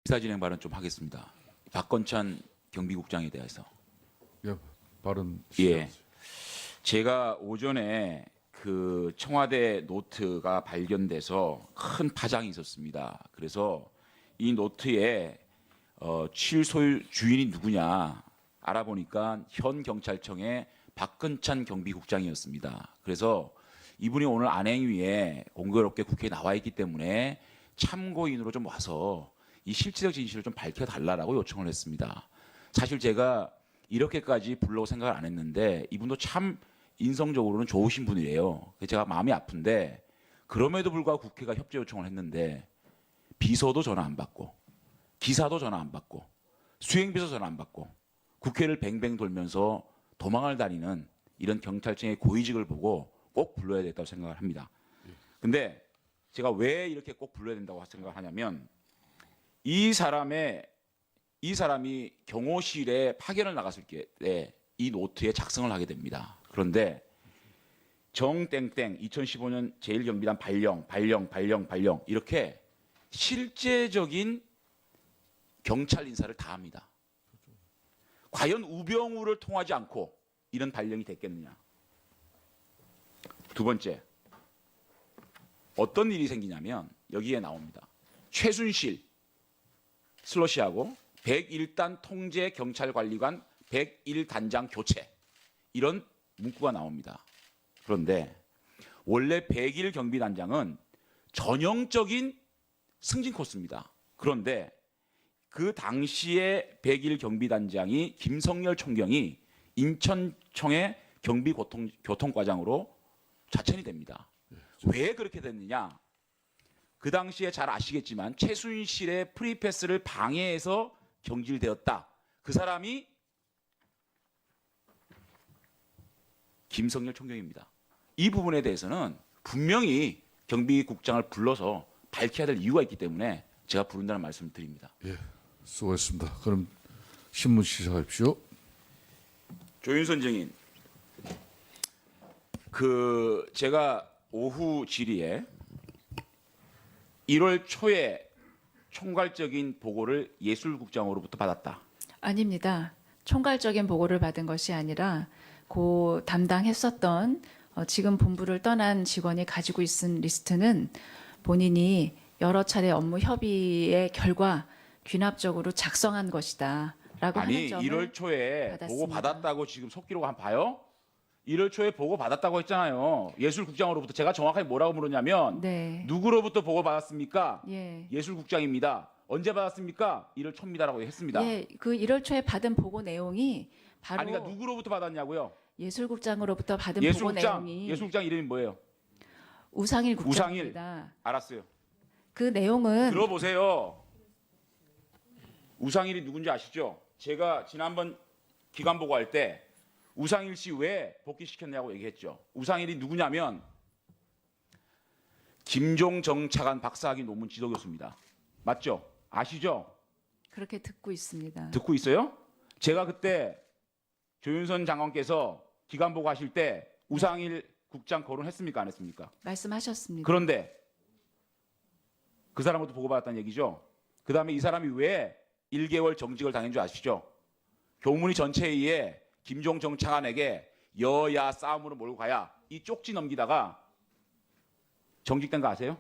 기사 진행 발언 좀 하겠습니다. 박건찬 경비국장에 대해서. 예, 발언. 예. 제가 오전에 그 청와대 노트가 발견돼서 큰 파장이 있었습니다. 그래서 이 노트에 취소율 주인이 누구냐 알아보니까 현 경찰청의 박건찬 경비국장이었습니다. 그래서 이분이 오늘 안행위에 공교롭게 국회에 나와 있기 때문에 참고인으로 좀 와서 이 실체적 진실을 좀 밝혀달라고 요청을 했습니다. 사실 제가 이렇게까지 불러고 생각을 안 했는데 이분도 참 인성적으로는 좋으신 분이래요. 제가 마음이 아픈데 그럼에도 불구하고 국회가 협조 요청을 했는데 비서도 전화 안 받고 기사도 전화 안 받고 수행비서 전화 안 받고 국회를 뱅뱅 돌면서 도망을 다니는 이런 경찰청의 고위직을 보고 꼭 불러야 되겠다고 생각을 합니다. 근데 제가 왜 이렇게 꼭 불러야 된다고 생각을 하냐면 이 사람이 경호실에 파견을 나갔을 때 이 노트에 작성을 하게 됩니다. 그런데 정땡땡 2015년 제1경비단 발령 이렇게 실제적인 경찰 인사를 다 합니다. 과연 우병우를 통하지 않고 이런 발령이 됐겠느냐. 두 번째, 어떤 일이 생기냐면 여기에 나옵니다. 최순실 슬러시하고 101단 통제 경찰관리관 101단장 교체 이런 문구가 나옵니다. 그런데 원래 101 경비단장은 전형적인 승진 코스입니다. 그런데 그 당시에 101 경비단장이 김성열 총경이 인천청의 경비교통과장으로 자천이 됩니다. 왜 그렇게 됐느냐? 그 당시에 잘 아시겠지만 최순실의 프리패스를 방해해서 경질되었다. 그 사람이 김성열 총경입니다. 이 부분에 대해서는 분명히 경비국장을 불러서 밝혀야 될 이유가 있기 때문에 제가 부른다는 말씀을 드립니다. 예, 수고했습니다. 그럼 신문 시작하십시오. 조윤선 증인, 제가 오후 질의에 1월 초에 총괄적인 보고를 예술국장으로부터 받았다. 아닙니다. 총괄적인 보고를 받은 것이 아니라 고 담당했었던 지금 본부를 떠난 직원이 가지고 있은 리스트는 본인이 여러 차례 업무 협의의 결과 귀납적으로 작성한 것이다. 라고 아니 하는 점을 1월 초에 받았습니다. 보고 받았다고 지금 속기록 한번 봐요? 1월 초에 보고 받았다고 했잖아요. 예술국장으로부터. 제가 정확하게 뭐라고 물었냐면 네. 누구로부터 보고 받았습니까? 예. 예술국장입니다. 언제 받았습니까? 1월 초입니다라고 했습니다. 예, 그 1월 초에 받은 보고 내용이 바로 아니 그러니까 누구로부터 받았냐고요? 예술국장으로부터 받은 보고 예술국장. 내용이 예술국장 이름이 뭐예요? 우상일 우상일. 국장입니다. 알았어요. 그 내용은 들어보세요. 우상일이 누군지 아시죠? 제가 지난번 기관 보고할 때 우상일 씨 왜 복귀시켰냐고 얘기했죠. 우상일이 누구냐면 김종정 차관 박사학위 논문 지도 교수입니다. 맞죠? 아시죠? 그렇게 듣고 있습니다. 듣고 있어요? 제가 그때 조윤선 장관께서 기관 보고하실 때 우상일 국장 거론했습니까? 안 했습니까? 말씀하셨습니다. 그런데 그 사람부터 보고받았다는 얘기죠. 그 다음에 이 사람이 왜 1개월 정직을 당한 줄 아시죠? 교문위 전체회의에 김종정 차관에게 여야 싸움으로 몰고 가야 이 쪽지 넘기다가 정직된 거 아세요?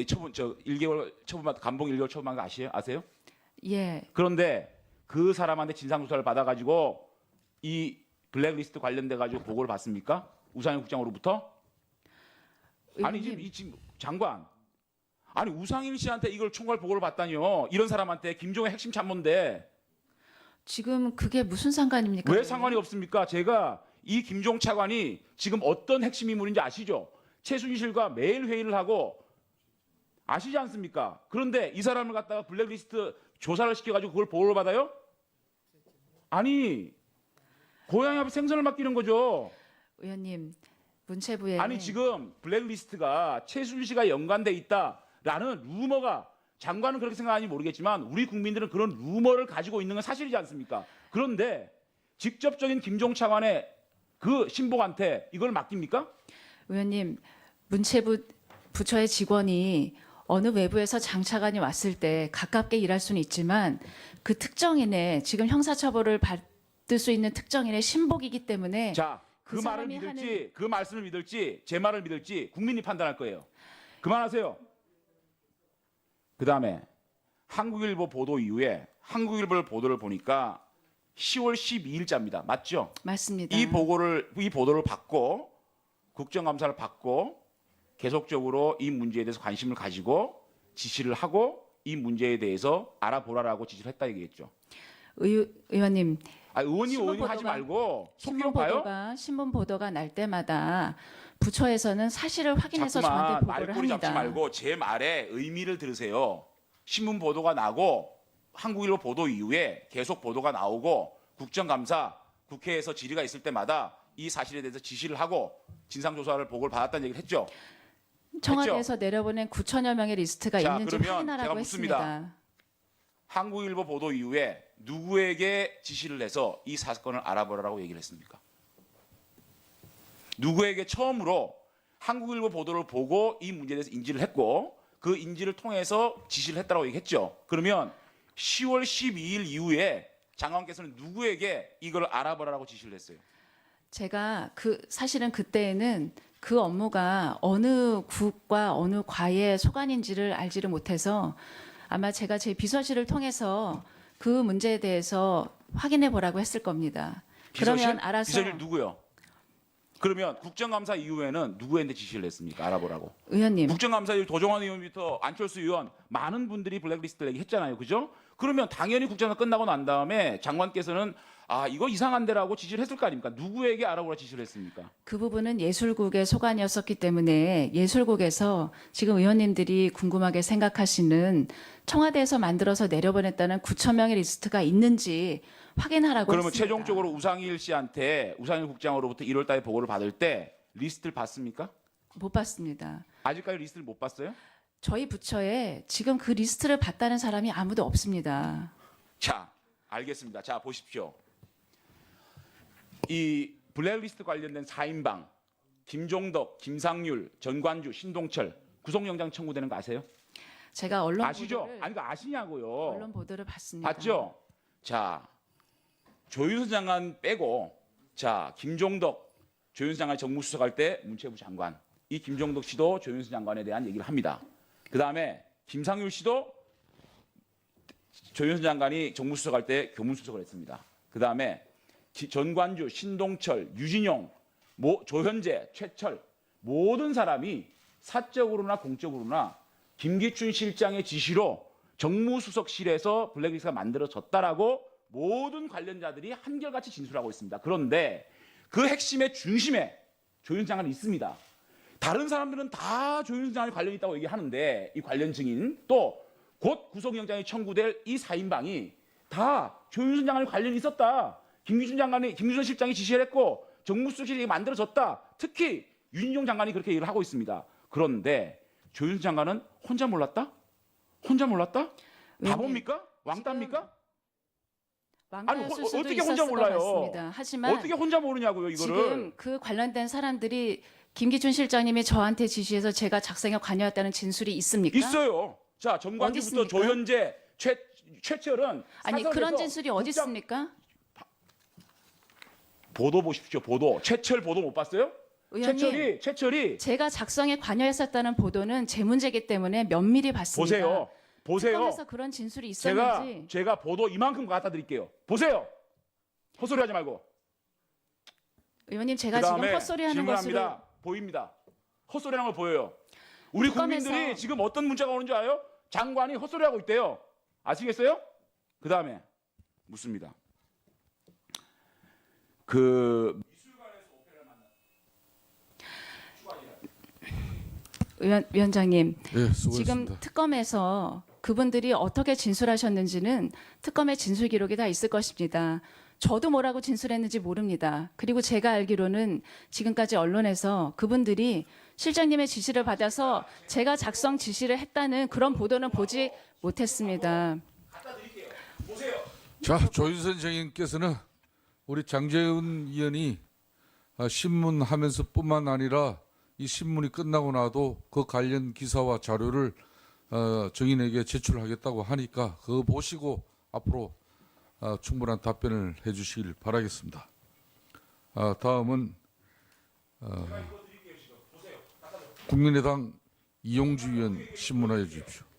처분 1개월 처분받 감봉 1개월 처분한 거 아세요? 예. 그런데 그 사람한테 진상조사를 받아가지고 이 블랙리스트 관련돼 가지고 보고를 받습니까? 우상일 국장으로부터? 아니 의원님, 지금 장관, 아니 우상일 씨한테 이걸 총괄 보고를 받다니요. 이런 사람한테 김종의 핵심 참모인데 지금 그게 무슨 상관입니까? 왜 상관이 없습니까? 제가 이 김종 차관이 지금 어떤 핵심 인물인지 아시죠? 최순실과 매일 회의를 하고 아시지 않습니까? 그런데 이 사람을 갖다가 블랙리스트 조사를 시켜가지고 그걸 보고를 받아요? 아니 고양이 앞에 생선을 맡기는 거죠. 의원님, 문체부에 아니 지금 블랙리스트가 최순실과 연관돼 있다라는 루머가 장관은 그렇게 생각하는지 모르겠지만 우리 국민들은 그런 루머를 가지고 있는 건 사실이지 않습니까? 그런데 직접적인 김종 차관의 그 신복한테 이걸 맡깁니까? 의원님, 문체부 부처의 직원이 어느 외부에서 장차관이 왔을 때 가깝게 일할 수는 있지만 그 특정인의 지금 형사처벌을 받을 수 있는 특정인의 신복이기 때문에 자, 그 그 말을 사람이 믿을지, 그 말씀을 믿을지, 제 말을 믿을지 국민이 판단할 거예요. 그만하세요. 그 다음에 한국일보 보도 이후에 한국일보 보도를 보니까 10월 12일자입니다. 맞죠? 맞습니다. 이 보도를 받고 국정감사를 받고 계속적으로 이 문제에 대해서 관심을 가지고 지시를 하고 이 문제에 대해서 알아보라라고 지시를 했다 얘기했죠. 의원님, 의원이 신문 하지 보도가- 말고 신문 속기록 봐요. 보도가 날 때마다 부처에서는 사실을 확인해서 저한테 자꾸만 보고를 말꼬리 잡지 합니다. 말고 제 말에 의미를 들으세요. 신문 보도가 나고 한국일보 보도 이후에 계속 보도가 나오고 국정감사 국회에서 질의가 있을 때마다 이 사실에 대해서 지시를 하고 진상조사를 보고를 받았다는 얘기를 했죠. 청와대에서 내려보낸 9천여 명의 리스트가 자, 있는지 그러면 확인하라고 제가 묻습니다. 했습니다. 한국일보 보도 이후에 누구에게 지시를 해서 이 사건을 알아보라고 얘기를 했습니까? 누구에게 처음으로 한국일보 보도를 보고 이 문제에 대해서 인지를 했고 그 인지를 통해서 지시를 했다고 얘기했죠. 그러면 10월 12일 이후에 장관께서는 누구에게 이걸 알아보라고 지시를 했어요? 제가 사실은 그때에는 그 업무가 어느 국과 어느 과의 소관인지를 알지를 못해서 아마 제가 제 비서실을 통해서 그 문제에 대해서 확인해 보라고 했을 겁니다. 그러면 알아서 비서실 누구요? 그러면 국정감사 이후에는 누구한테 지시를 했습니까? 알아보라고. 의원님, 국정감사 이후 도정환 의원부터 안철수 의원 많은 분들이 블랙리스트를 얘기했잖아요. 그죠? 그러면 당연히 국정감사 끝나고 난 다음에 장관께서는 이거 이상한데라고 지시를 했을 거 아닙니까? 누구에게 알아보라 지시를 했습니까? 그 부분은 예술국의 소관이었었기 때문에 예술국에서 지금 의원님들이 궁금하게 생각하시는 청와대에서 만들어서 내려보냈다는 9천 명의 리스트가 있는지 확인하라고 그러면 했습니다. 최종적으로 우상일 씨한테 우상일 국장으로부터 1월 달에 보고를 받을 때 리스트를 봤습니까? 못 봤습니다. 아직까지 리스트를 못 봤어요? 저희 부처에 지금 그 리스트를 봤다는 사람이 아무도 없습니다. 자, 알겠습니다. 자, 보십시오. 이 블랙리스트 관련된 4인방 김종덕, 김상률, 전관주, 신동철 구속영장 청구되는 거 아세요? 제가 언론 아시죠? 보도를 아니, 그거 아시냐고요. 언론 보도를 봤습니다. 봤죠? 자, 조윤선 장관 빼고 자, 김종덕 조윤선 장관 정무수석할 때 문체부 장관 이 김종덕 씨도 조윤선 장관에 대한 얘기를 합니다. 그다음에 김상률 씨도 조윤선 장관이 정무수석할 때 교문수석을 했습니다. 그다음에 전관주, 신동철, 유진용, 조현재, 최철 모든 사람이 사적으로나 공적으로나 김기춘 실장의 지시로 정무수석실에서 블랙리스트가 만들어졌다라고 모든 관련자들이 한결같이 진술하고 있습니다. 그런데 그 핵심의 중심에 조윤선 장관이 있습니다. 다른 사람들은 다 조윤선 장관이 관련이 있다고 얘기하는데 이 관련 증인 또 곧 구속영장이 청구될 이 4인방이 다 조윤선 장관이 관련이 있었다. 김기춘 실장이 지시를 했고 정무수석실이 만들어졌다. 특히 윤인용 장관이 그렇게 얘기를 하고 있습니다. 그런데 조윤선 장관은 혼자 몰랐다? 혼자 몰랐다? 바보입니까? 왕따입니까? 왕따였을 수도 어떻게 있었을 혼자 것 몰라요? 같습니다. 하지만 어떻게 혼자 모르냐고요, 이거를. 지금 그 관련된 사람들이 김기춘 실장님이 저한테 지시해서 제가 작성에 관여했다는 진술이 있습니까? 있어요. 자, 어디 정관주부터 있습니까? 조현재, 최철은 아니 사설에서 그런 진술이 어디 국장- 있습니까? 보도 보십시오. 보도. 최철 보도 못 봤어요? 의원님, 최철이 제가 작성에 관여했었다는 보도는 제 문제이기 때문에 면밀히 봤습니다. 보세요. 특검에서 그런 진술이 있었는지 제가 보도 이만큼 갖다 드릴게요. 보세요. 헛소리 하지 말고. 의원님 제가 지금 그다음에 헛소리하는 것으로 질문합니다. 보입니다. 헛소리하는 걸 보여요. 우리 특검에서 국민들이 지금 어떤 문자가 오는지 알아요? 장관이 헛소리하고 있대요. 아시겠어요? 그다음에 묻습니다. 위원장님 예, 지금 수고했습니다. 특검에서 그분들이 어떻게 진술하셨는지는 특검의 진술 기록이 다 있을 것입니다. 저도 뭐라고 진술했는지 모릅니다. 그리고 제가 알기로는 지금까지 언론에서 그분들이 실장님의 지시를 받아서 제가 작성 지시를 했다는 그런 보도는 보지 못했습니다. 자, 조윤선 선생님께서는 우리 장재훈 의원이 신문하면서뿐만 아니라 이 신문이 끝나고 나도 그 관련 기사와 자료를 정인에게 제출하겠다고 하니까 그거 보시고 앞으로 충분한 답변을 해주시길 바라겠습니다. 다음은 국민의당 이용주 의원 신문하여 주십시오.